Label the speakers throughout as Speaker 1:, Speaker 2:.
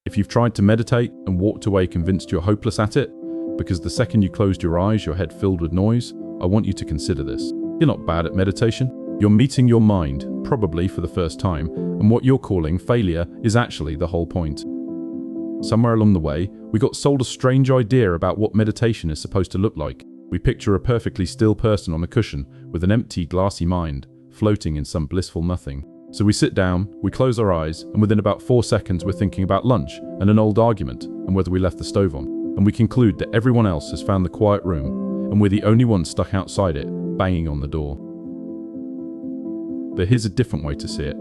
Speaker 1: If you've tried to meditate and walked away convinced you're hopeless at it, because the second you closed your eyes your head filled with noise, I want you to consider this. You're not bad at meditation. You're meeting your mind, probably for the first time, and what you're calling failure is actually the whole point. Somewhere along the way, we got sold a strange idea about what meditation is supposed to look like. We picture a perfectly still person on a cushion with an empty, glassy mind, floating in some blissful nothing. So we sit down, we close our eyes, and within about 4 seconds we're thinking about lunch and an old argument and whether we left the stove on. And we conclude that everyone else has found the quiet room, and we're the only ones stuck outside it, banging on the door. But here's a different way to see it.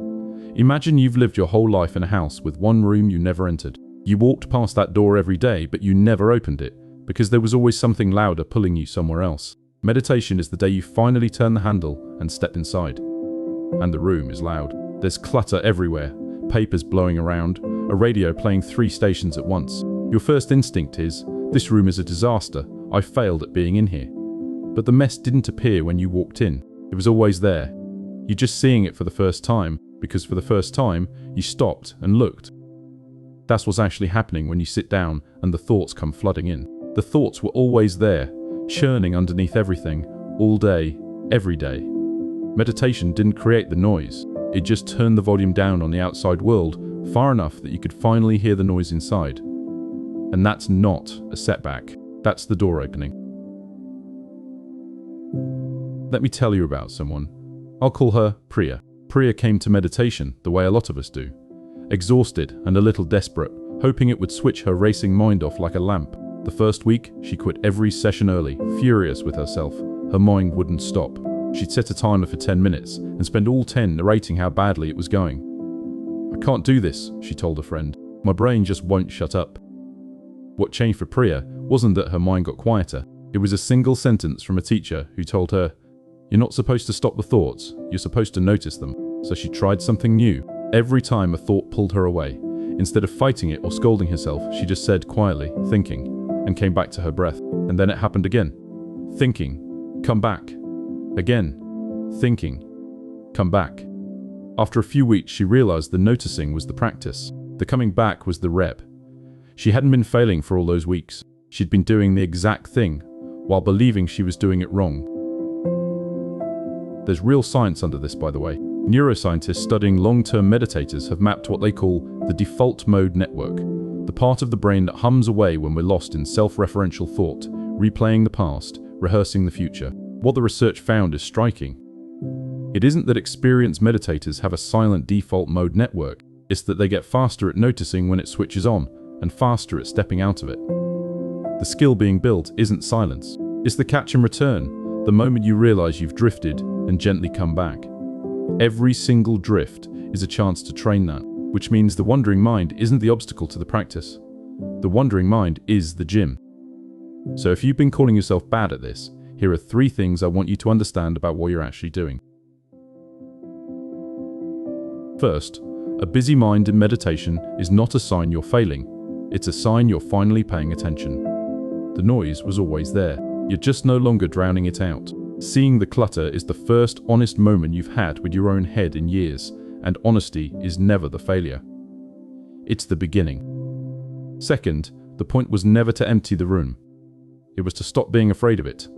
Speaker 1: Imagine you've lived your whole life in a house with one room you never entered. You walked past that door every day, but you never opened it, because there was always something louder pulling you somewhere else. Meditation is the day you finally turn the handle and step inside. And the room is loud. There's clutter everywhere, papers blowing around, a radio playing 3 stations at once. Your first instinct is, this room is a disaster, I failed at being in here. But the mess didn't appear when you walked in. It was always there. You're just seeing it for the first time, because for the first time, you stopped and looked. That's what's actually happening when you sit down and the thoughts come flooding in. The thoughts were always there, churning underneath everything, all day, every day. Meditation didn't create the noise. It just turned the volume down on the outside world far enough that you could finally hear the noise inside. And that's not a setback. That's the door opening. Let me tell you about someone. I'll call her Priya. Priya came to meditation the way a lot of us do. Exhausted and a little desperate, hoping it would switch her racing mind off like a lamp. The first week, she quit every session early, furious with herself. Her mind wouldn't stop. She'd set a timer for 10 minutes and spend all 10 narrating how badly it was going. I can't do this, she told a friend. My brain just won't shut up. What changed for Priya wasn't that her mind got quieter. It was a single sentence from a teacher who told her, "You're not supposed to stop the thoughts, you're supposed to notice them." So she tried something new. Every time a thought pulled her away, instead of fighting it or scolding herself, she just said quietly, thinking, and came back to her breath. And then it happened again. Thinking, come back. Again, thinking, come back. After a few weeks, she realized the noticing was the practice. The coming back was the rep. She hadn't been failing for all those weeks. She'd been doing the exact thing, while believing she was doing it wrong. There's real science under this, by the way. Neuroscientists studying long-term meditators have mapped what they call the default mode network, the part of the brain that hums away when we're lost in self-referential thought, replaying the past, rehearsing the future. What the research found is striking. It isn't that experienced meditators have a silent default mode network, it's that they get faster at noticing when it switches on, and faster at stepping out of it. The skill being built isn't silence, it's the catch and return, the moment you realize you've drifted and gently come back. Every single drift is a chance to train that, which means the wandering mind isn't the obstacle to the practice. The wandering mind is the gym. So if you've been calling yourself bad at this, here are 3 things I want you to understand about what you're actually doing. First, a busy mind in meditation is not a sign you're failing. It's a sign you're finally paying attention. The noise was always there. You're just no longer drowning it out. Seeing the clutter is the first honest moment you've had with your own head in years, and honesty is never the failure. It's the beginning. Second, the point was never to empty the room. It was to stop being afraid of it.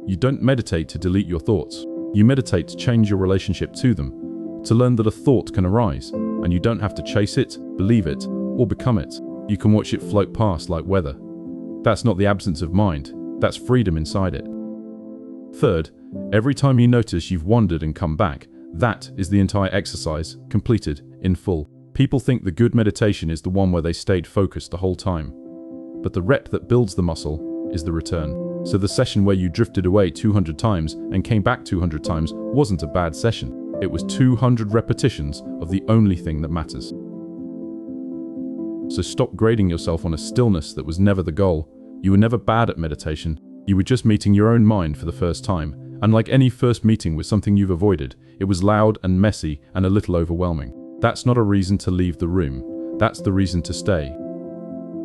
Speaker 1: You don't meditate to delete your thoughts. You meditate to change your relationship to them, to learn that a thought can arise, and you don't have to chase it, believe it, or become it. You can watch it float past like weather. That's not the absence of mind, that's freedom inside it. Third, every time you notice you've wandered and come back, that is the entire exercise, completed, in full. People think the good meditation is the one where they stayed focused the whole time. But the rep that builds the muscle is the return. So the session where you drifted away 200 times and came back 200 times wasn't a bad session. It was 200 repetitions of the only thing that matters. So stop grading yourself on a stillness that was never the goal. You were never bad at meditation. You were just meeting your own mind for the first time. And like any first meeting with something you've avoided, it was loud and messy and a little overwhelming. That's not a reason to leave the room. That's the reason to stay.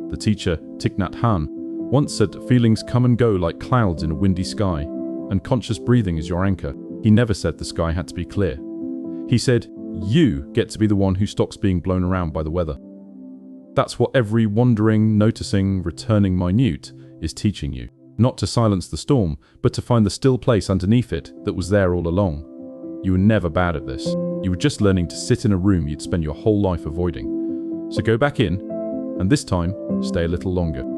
Speaker 1: The teacher, Thich Nhat Hanh, once said that feelings come and go like clouds in a windy sky, and conscious breathing is your anchor. He never said the sky had to be clear. He said, you get to be the one who stops being blown around by the weather. That's what every wandering, noticing, returning minute is teaching you. Not to silence the storm, but to find the still place underneath it that was there all along. You were never bad at this. You were just learning to sit in a room you'd spend your whole life avoiding. So go back in, and this time, stay a little longer.